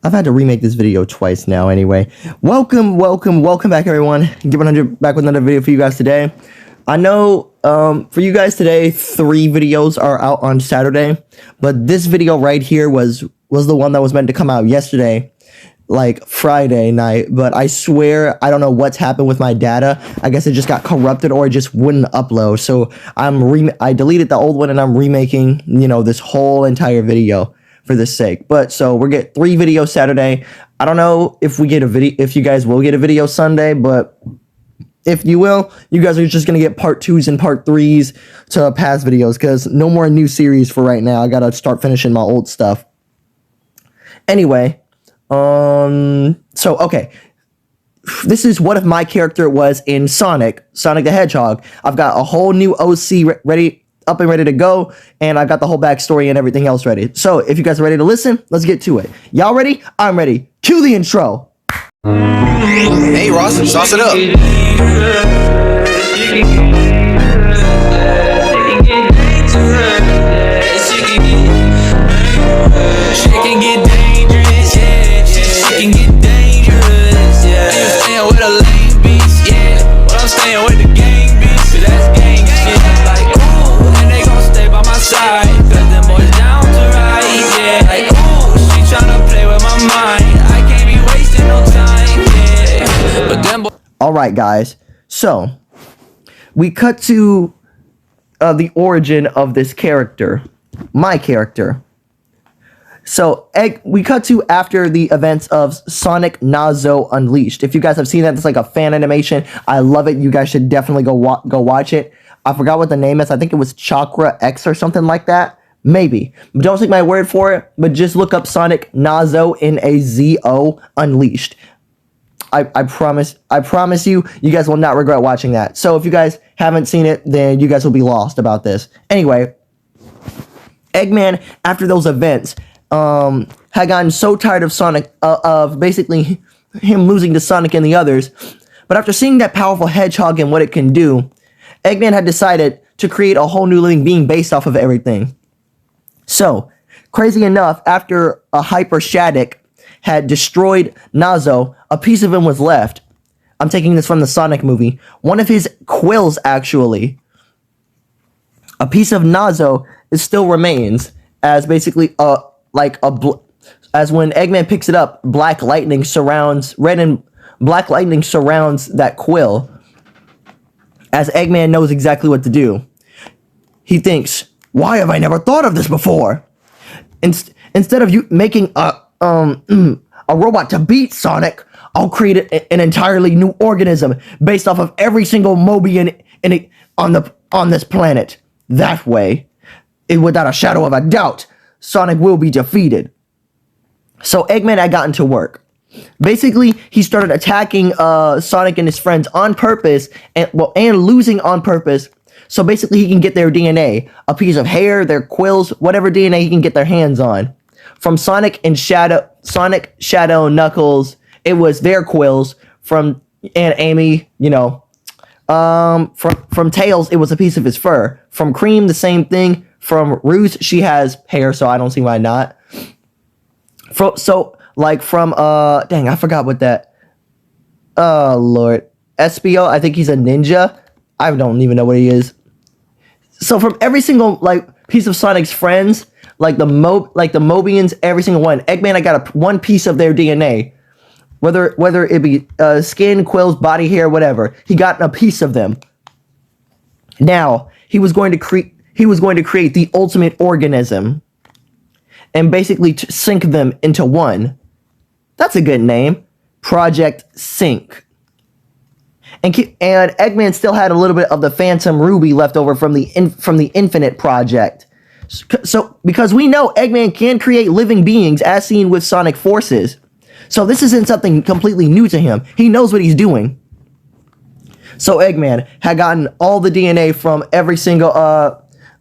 I've had to remake this video twice now anyway. Welcome back everyone. Get 100 back with another video for you guys today. I know for you guys today, 3 videos are out on Saturday, but this video right here was the one that was meant to come out yesterday, like Friday night, but I swear I don't know what's happened with my data. I guess it just got corrupted or it just wouldn't upload. So I deleted the old one and I'm remaking, this whole entire video for this sake. But so we're getting 3 videos Saturday. I don't know if you guys will get a video Sunday, but if you will, you guys are just gonna get part 2s and part 3s to past videos because no more new series for right now. I gotta start finishing my old stuff. Anyway, so okay. This is what if my character was in Sonic the Hedgehog. I've got a whole new OC up and ready to go, and I got the whole backstory and everything else ready. So if you guys are ready to listen, let's get to it. Y'all ready? I'm ready. Cue the intro. Hey Ross, sauce it up. She can get dangerous, yeah. She can get dangerous, yeah. You staying with a lame beast, yeah. But I'm staying with the gang beast, so that's gang shit. Like, ooh, and they gon' stay by my side, cause them boys down to ride, yeah. Like, ooh, she tryna play with my mind. I can't be wasting no time, yeah. But them boys. Alright guys, so we cut to the origin of this character, my character. So we cut to after the events of Sonic Nazo Unleashed. If you guys have seen that, it's like a fan animation. I love it. You guys should definitely go watch it. I forgot what the name is. I think it was Chakra X or something like that. Maybe. But don't take my word for it. But just look up Sonic Nazo Nazo Unleashed. I promise you guys will not regret watching that. So if you guys haven't seen it, then you guys will be lost about this. Anyway, Eggman, after those events, had gotten so tired of Sonic, of basically him losing to Sonic and the others. But after seeing that powerful Hedgehog and what it can do, Eggman had decided to create a whole new living being based off of everything. So, crazy enough, after a Hyper Shattuck had destroyed Nazo, a piece of him was left. I'm taking this from the Sonic movie. One of his quills, actually. A piece of Nazo still remains as basically as when Eggman picks it up, black lightning surrounds that quill. As Eggman knows exactly what to do. He thinks, why have I never thought of this before? Instead of you making a robot to beat Sonic, I'll create an entirely new organism based off of every single Mobian on this planet. That way, without a shadow of a doubt, Sonic will be defeated. So Eggman had gotten to work. Basically, he started attacking Sonic and his friends on purpose, and losing on purpose. So basically, he can get their DNA, a piece of hair, their quills, whatever DNA he can get their hands on. From Sonic, Shadow, Knuckles, it was their quills. From Aunt Amy, from Tails, it was a piece of his fur. From Cream, the same thing. From Rouge, she has hair, so I don't see why not. From dang, I forgot what that. Oh Lord, Espio, I think he's a ninja. I don't even know what he is. So from every single piece of Sonic's friends, the Mobians, every single one, Eggman, I got one piece of their DNA. Whether it be skin, quills, body hair, whatever, he got a piece of them. Now he was going to create the ultimate organism, and basically sync them into one. That's a good name, Project Sync. And Eggman still had a little bit of the Phantom Ruby left over from the Infinite Project. So because we know Eggman can create living beings as seen with Sonic Forces. So this isn't something completely new to him. He knows what he's doing. So Eggman had gotten all the DNA from every single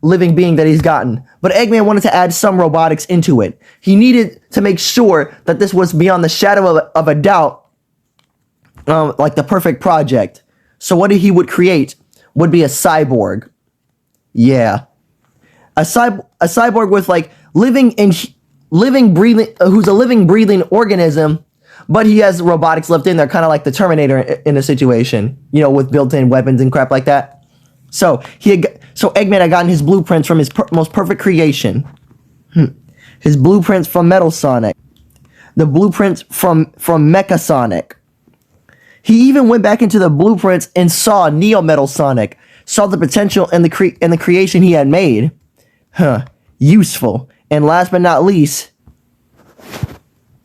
living being that he's gotten. But Eggman wanted to add some robotics into it. He needed to make sure that this was beyond the shadow of a doubt, like the perfect project. So what he would create would be a cyborg. Yeah. A cyborg with living in who's a living, breathing organism, but he has robotics left in there, kind of like the Terminator in a situation, with built-in weapons and crap like that. So Eggman had gotten his blueprints from his most perfect creation. His blueprints from Metal Sonic. The blueprints from Mecha Sonic. He even went back into the blueprints and saw Neo Metal Sonic. Saw the potential in the creation he had made. Useful. And last but not least,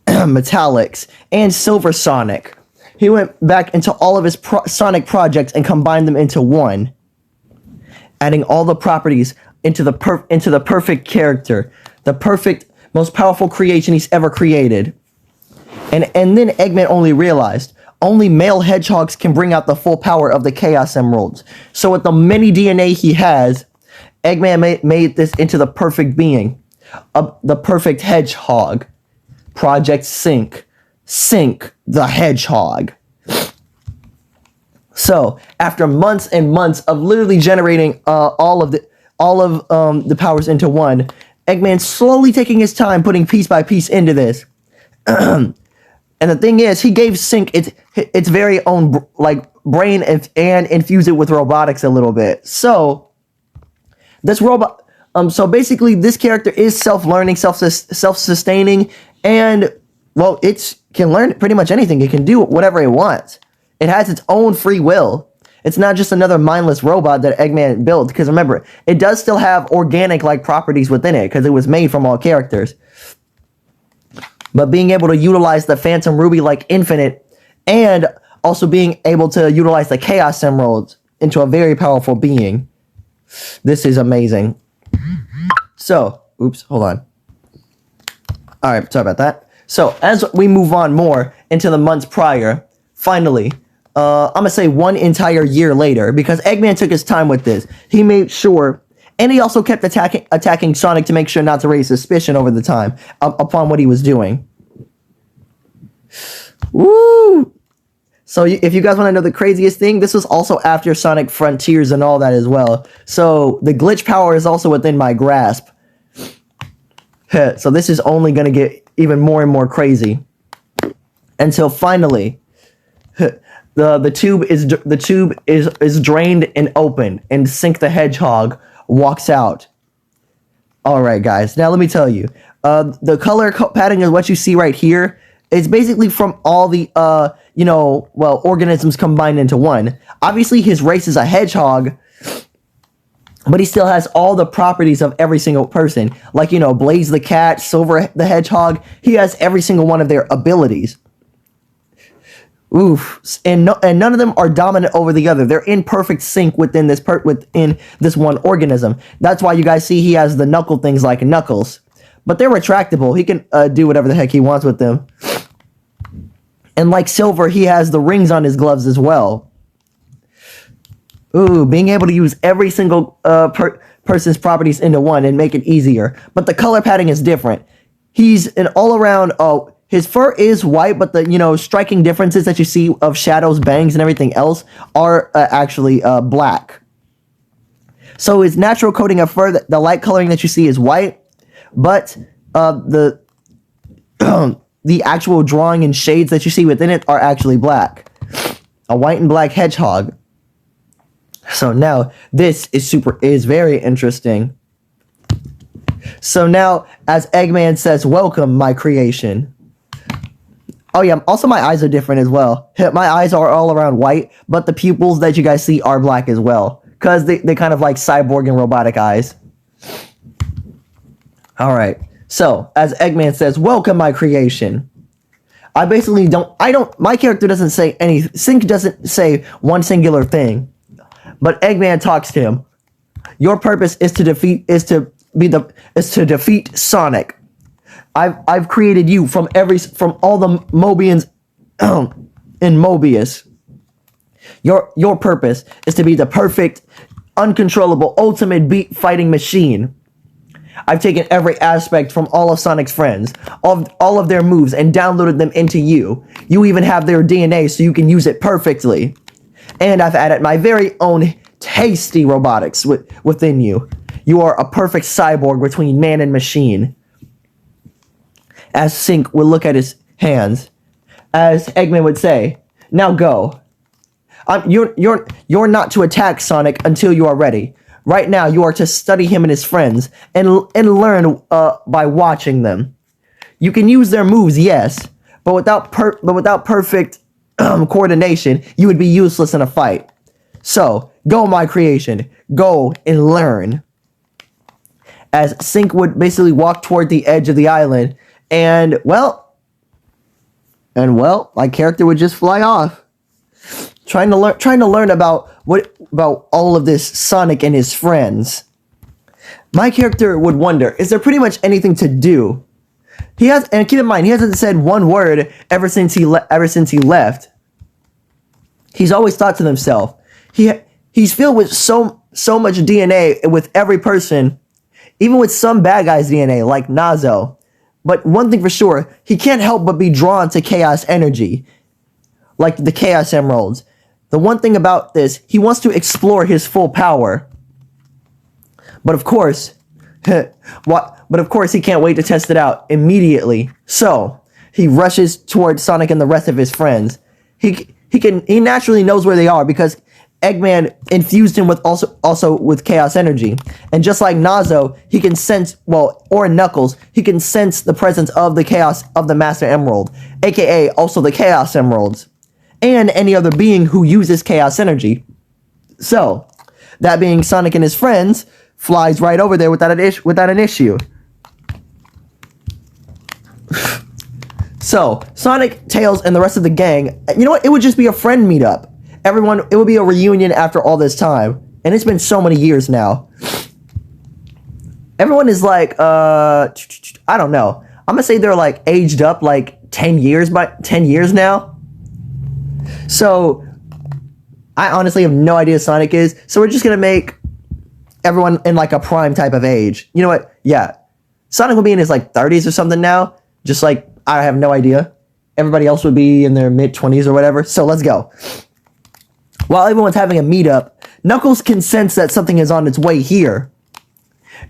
Metallics and Silver Sonic. He went back into all of his Sonic projects and combined them into one, adding all the properties into the perfect character, the perfect, most powerful creation he's ever created. And then Eggman only realized only male hedgehogs can bring out the full power of the Chaos Emeralds. So with the many DNA he has, Eggman made this into the perfect being, the perfect hedgehog. Project Sync the Hedgehog. So after months and months of literally generating all of the powers into one, Eggman slowly taking his time, putting piece by piece into this. And the thing is, he gave Sync its very own brain and infused it with robotics a little bit. So this robot, so basically, this character is self-learning, self-sustaining, and well, it can learn pretty much anything. It can do whatever it wants. It has its own free will. It's not just another mindless robot that Eggman built. Because remember, it does still have organic-like properties within it, because it was made from all characters. But being able to utilize the Phantom Ruby like Infinite, and also being able to utilize the Chaos Emeralds into a very powerful being. This is amazing. So, oops, hold on. Alright, sorry about that. So, as we move on more into the months prior, finally, I'm going to say 1 entire year later, because Eggman took his time with this. He made sure, and he also kept attacking Sonic to make sure not to raise suspicion over the time upon what he was doing. Woo! So if you guys want to know the craziest thing, this was also after Sonic Frontiers and all that as well. So the glitch power is also within my grasp. So this is only going to get even more and more crazy. Until finally, the tube is drained and opened, and Sync the Hedgehog walks out. All right, guys. Now let me tell you, the color pattern is what you see right here. It's basically from all the organisms combined into one. Obviously, his race is a hedgehog, but he still has all the properties of every single person. Like, Blaze the cat, Silver the hedgehog. He has every single one of their abilities. Oof. And none of them are dominant over the other. They're in perfect sync within this one organism. That's why you guys see he has the knuckle things like Knuckles. But they're retractable. He can do whatever the heck he wants with them. And like Silver, he has the rings on his gloves as well. Ooh, being able to use every single person's properties into one and make it easier. But the color pattern is different. He's an all-around... his fur is white, but the, striking differences that you see of shadows, bangs, and everything else are actually black. So his natural coating of fur, the light coloring that you see is white, but the the actual drawing and shades that you see within it are actually black. A white and black hedgehog. So now this is very interesting. So now, as Eggman says, "Welcome, my creation." Oh yeah, also my eyes are different as well. My eyes are all around white, but the pupils that you guys see are black as well. Because they kind of like cyborg and robotic eyes. Alright, so, as Eggman says, "Welcome, my creation." I basically my character doesn't say anything. Sync doesn't say one singular thing. But Eggman talks to him. "Your purpose is to defeat Sonic. I've created you from all the Mobians in Mobius. Your purpose is to be the perfect, uncontrollable, ultimate fighting machine. I've taken every aspect from all of Sonic's friends, all of their moves, and downloaded them into you. You even have their DNA so you can use it perfectly. And I've added my very own tasty robotics within you. You are a perfect cyborg between man and machine." as Sync would look at his hands, as Eggman would say, "Now go. You're not to attack Sonic until you are ready. Right now, you are to study him and his friends and learn by watching them. You can use their moves, yes, but without perfect coordination, you would be useless in a fight. So, go, my creation. Go and learn." As Sync would basically walk toward the edge of the island, and well, my character would just fly off, trying to learn about all of this Sonic and his friends. My character would wonder, is there pretty much anything to do? And keep in mind, he hasn't said one word ever since he left. He's always thought to himself. He's filled with so much DNA with every person, even with some bad guys' DNA like Nazo. But one thing for sure, he can't help but be drawn to chaos energy, like the Chaos Emeralds. The one thing about this, he wants to explore his full power. But of course, he can't wait to test it out immediately. So, he rushes towards Sonic and the rest of his friends. He naturally knows where they are because Eggman infused him with also with chaos energy. And just like Nazo, he can sense, or Knuckles, he can sense the presence of the chaos of the Master Emerald, aka also the Chaos Emeralds, and any other being who uses chaos energy. So, that being Sonic and his friends, flies right over there without an issue. So, Sonic, Tails, and the rest of the gang, you know what? It would just be a friend meetup. It would be a reunion after all this time. And it's been so many years now. Everyone is like, I don't know. I'm gonna say they're like aged up like 10 years now. So, I honestly have no idea who Sonic is. So we're just gonna make everyone in like a prime type of age. You know what? Yeah. Sonic will be in his like 30s or something now. Just like, I have no idea. Everybody else would be in their mid-20s or whatever. So let's go. While everyone's having a meetup, Knuckles can sense that something is on its way here.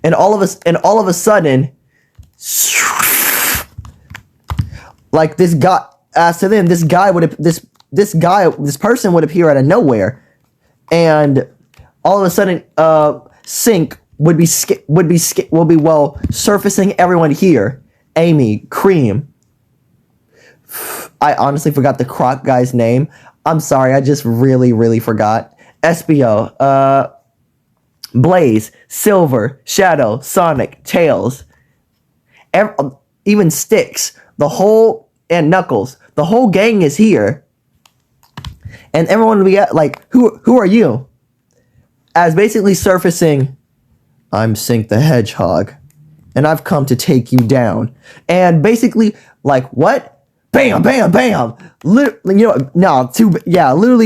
And all of a sudden, like this person would appear out of nowhere. And all of a sudden, Sync will be surfacing everyone here. Amy, Cream. I honestly forgot the Croc guy's name. I'm sorry, I just really forgot. Espio, Blaze, Silver, Shadow, Sonic, Tails, even Styx, and Knuckles. The whole gang is here. And everyone will be like, who are you? As basically surfacing, I'm Sync the Hedgehog, and I've come to take you down. And basically, like, what? Bam, bam, bam. Literally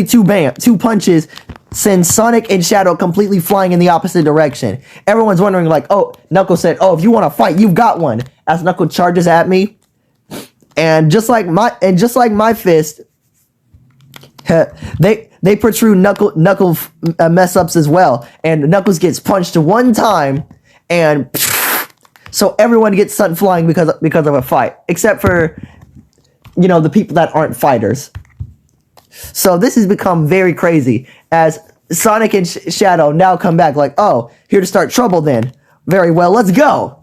two punches send Sonic and Shadow completely flying in the opposite direction. Everyone's wondering, like, oh, Knuckles said, oh, if you want to fight, you've got one. As Knuckles charges at me, and just like my fist, they protrude Knuckle mess ups as well, and Knuckles gets punched one time, and so everyone gets sent flying because of a fight, except for, the people that aren't fighters. So this has become very crazy as Sonic and Shadow now come back like, oh, here to start trouble then. Very well, let's go.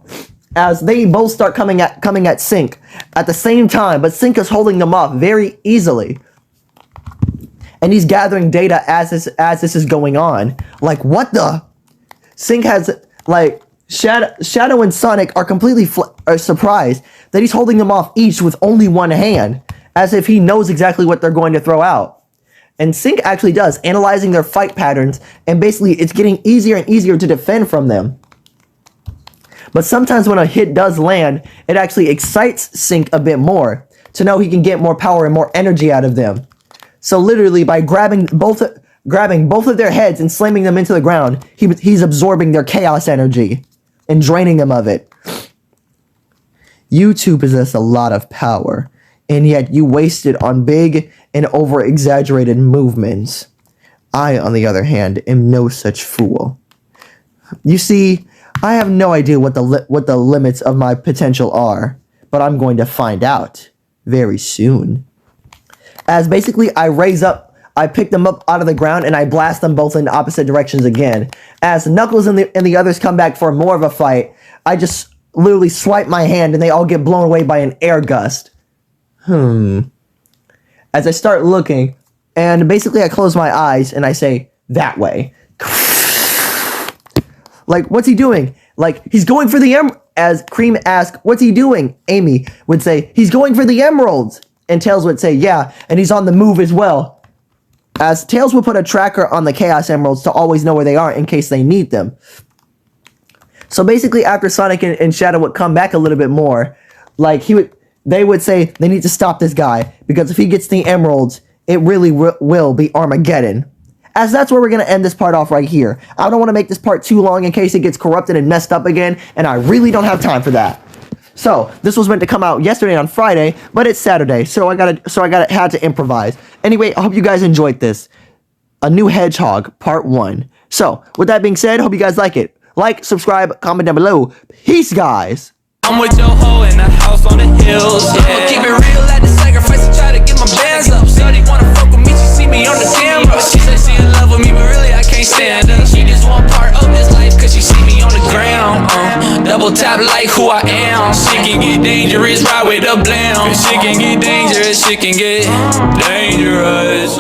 As they both start coming at Sync at the same time, but Sync is holding them off very easily. And he's gathering data as this is going on. Like, what the? Sync has, like, Shadow and Sonic are completely surprised that he's holding them off each with only one hand, as if he knows exactly what they're going to throw out. And Sync actually does, analyzing their fight patterns, and basically it's getting easier and easier to defend from them. But sometimes when a hit does land, it actually excites Sync a bit more, to know he can get more power and more energy out of them. So literally, by grabbing both of their heads and slamming them into the ground, he's absorbing their chaos energy and draining them of it. You two possess a lot of power, and yet you waste it on big and over-exaggerated movements. I, on the other hand, am no such fool. You see, I have no idea what the limits of my potential are, but I'm going to find out very soon. As basically I pick them up out of the ground and I blast them both in opposite directions again. As Knuckles and the others come back for more of a fight, I just literally swipe my hand and they all get blown away by an air gust. As I start looking, and basically I close my eyes and I say, that way. Like, what's he doing? Like, he's going for the as Cream asks, what's he doing? Amy would say, he's going for the emeralds. And Tails would say, yeah, and he's on the move as well. As Tails would put a tracker on the Chaos Emeralds to always know where they are in case they need them. So basically, after Sonic and Shadow would come back a little bit more, like they would say they need to stop this guy because if he gets the emeralds, it really will be Armageddon. As that's where we're going to end this part off right here. I don't want to make this part too long in case it gets corrupted and messed up again, and I really don't have time for that. So, this was meant to come out yesterday on Friday, but it's Saturday, so I had to improvise. Anyway, I hope you guys enjoyed this. A New Hedgehog, Part 1. So, with that being said, hope you guys like it. Like, subscribe, comment down below. Peace, guys! I'm with your hoe in the house on the hills, yeah. I'ma keep it real, had to sacrifice and try to get my bands up. Shorty wanna fuck with me, she see me on the camera. She say she in love with me, but really I can't stand her. She just want part of this life, cause she see me on the ground. Double tap like who I am. She can get dangerous, ride with a blam. She can get dangerous, she can get dangerous.